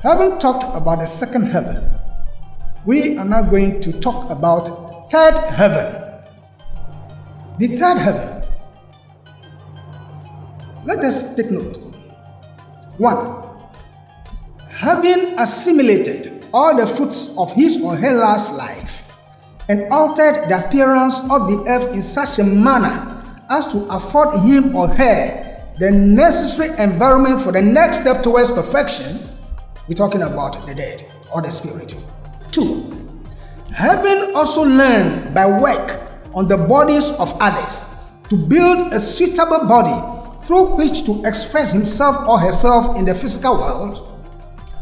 Having talked about the second heaven, we are now going to talk about third heaven. The third heaven. Let us take note. 1. Having assimilated all the fruits of his or her last life and altered the appearance of the earth in such a manner as to afford him or her the necessary environment for the next step towards perfection, we're talking about the dead or the spirit. 2. Having also learned by work on the bodies of others to build a suitable body through which to express himself or herself in the physical world.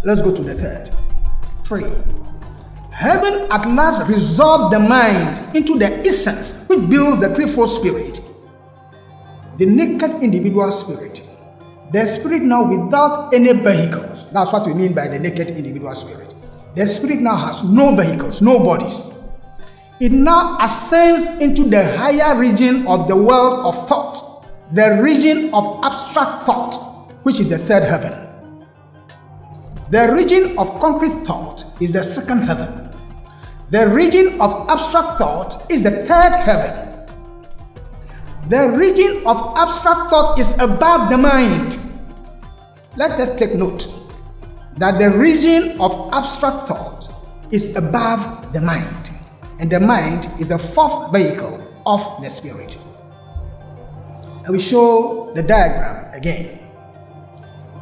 Let's go to the third. 3. Having at last resolved the mind into the essence which builds the threefold spirit, the naked individual spirit, the spirit now without any vehicles. That's what we mean by the naked individual spirit. The spirit now has no vehicles, no bodies. It now ascends into the higher region of the world of thought, the region of abstract thought, which is the third heaven. The region of concrete thought is the second heaven. The region of abstract thought is the third heaven. The region of abstract thought is above the mind. Let us take note that the region of abstract thought is above the mind, and the mind is the fourth vehicle of the spirit. I will show the diagram again.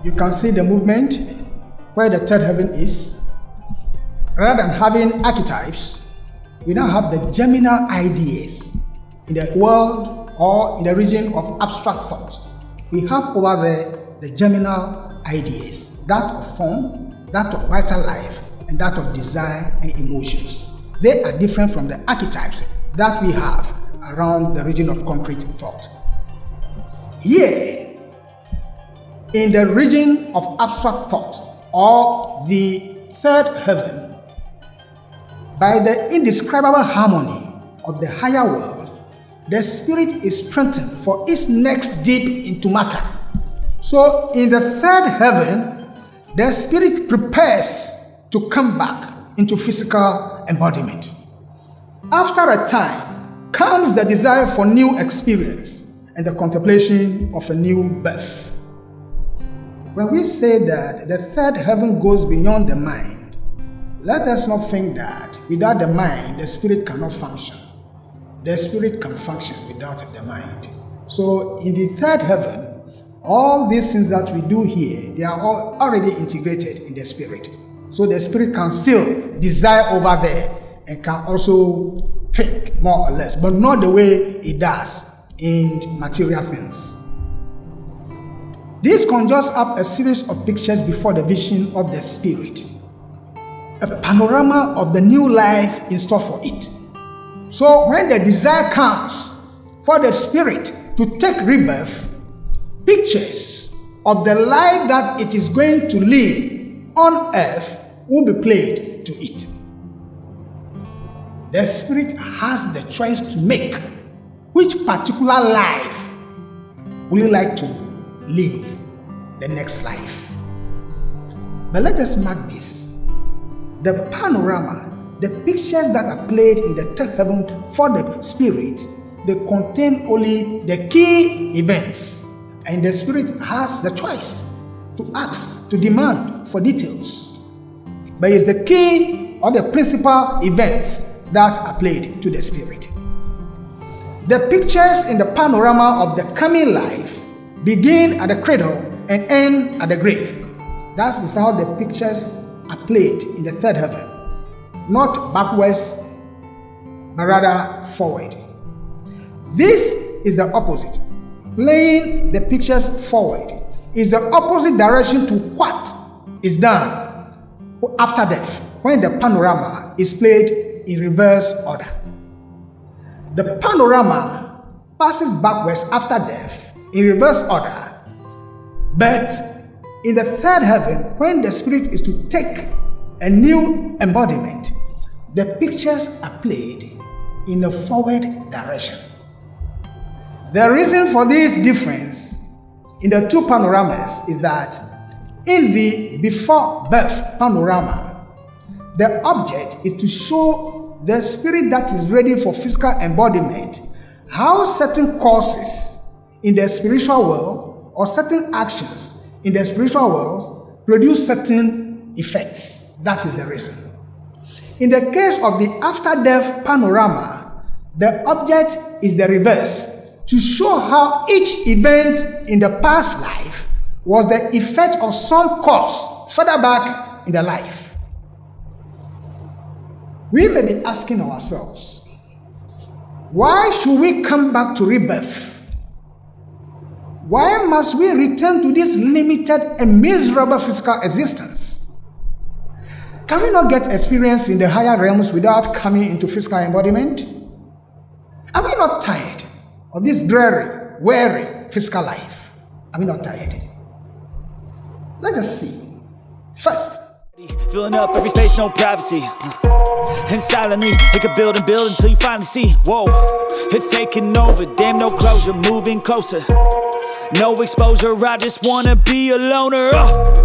You can see the movement where the third heaven is. Rather than having archetypes, we now have the germinal ideas in the world or in the region of abstract thought. We have over there the germinal ideas, that of form, that of vital life, and that of desire and emotions. They are different from the archetypes that we have around the region of concrete thought. Here, in the region of abstract thought, or the third heaven, by the indescribable harmony of the higher world, the spirit is strengthened for its next deep into matter. So in the third heaven, the spirit prepares to come back into physical embodiment. After a time comes the desire for new experience and the contemplation of a new birth. When we say that the third heaven goes beyond the mind, let us not think that without the mind, the spirit cannot function. The spirit can function without the mind. So in the third heaven, all these things that we do here, they are all already integrated in the spirit. So the spirit can still desire over there and can also think more or less, but not the way it does in material things. This conjures up a series of pictures before the vision of the spirit, a panorama of the new life in store for it. So when the desire comes for the spirit to take rebirth, pictures of the life that it is going to live on earth will be played to it. The spirit has the choice to make which particular life will you like to live the next life. But let us mark this. The panorama, the pictures that are played in the third heaven for the spirit, they contain only the key events, and the spirit has the choice to ask, to demand for details. But it's the key or the principal events that are played to the spirit. The pictures in the panorama of the coming life begin at the cradle and end at the grave. That is how the pictures are played in the third heaven. Not backwards, but rather forward. This is the opposite. Playing the pictures forward is the opposite direction to what is done after death, when the panorama is played in reverse order. The panorama passes backwards after death in reverse order, but in the third heaven, when the spirit is to take a new embodiment, the pictures are played in a forward direction. The reason for this difference in the two panoramas is that In the before birth panorama, the object is to show the spirit that is ready for physical embodiment how certain causes in the spiritual world or certain actions in the spiritual world produce certain effects. That is the reason. In the case of the after-death panorama, the object is the reverse, to show how each event in the past life was the effect of some cause further back in the life. We may be asking ourselves, why should we come back to rebirth? Why must we return to this limited and miserable physical existence? Can we not get experience in the higher realms without coming into physical embodiment? Are we not tired of this dreary, weary physical life? Are we not tired? Let us see. First, filling up every space, no privacy. And silently, it could build and build until you finally see. Whoa, it's taking over, damn no closure, moving closer. No exposure, I just wanna be a loner.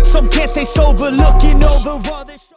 Some can't stay sober, looking over all this.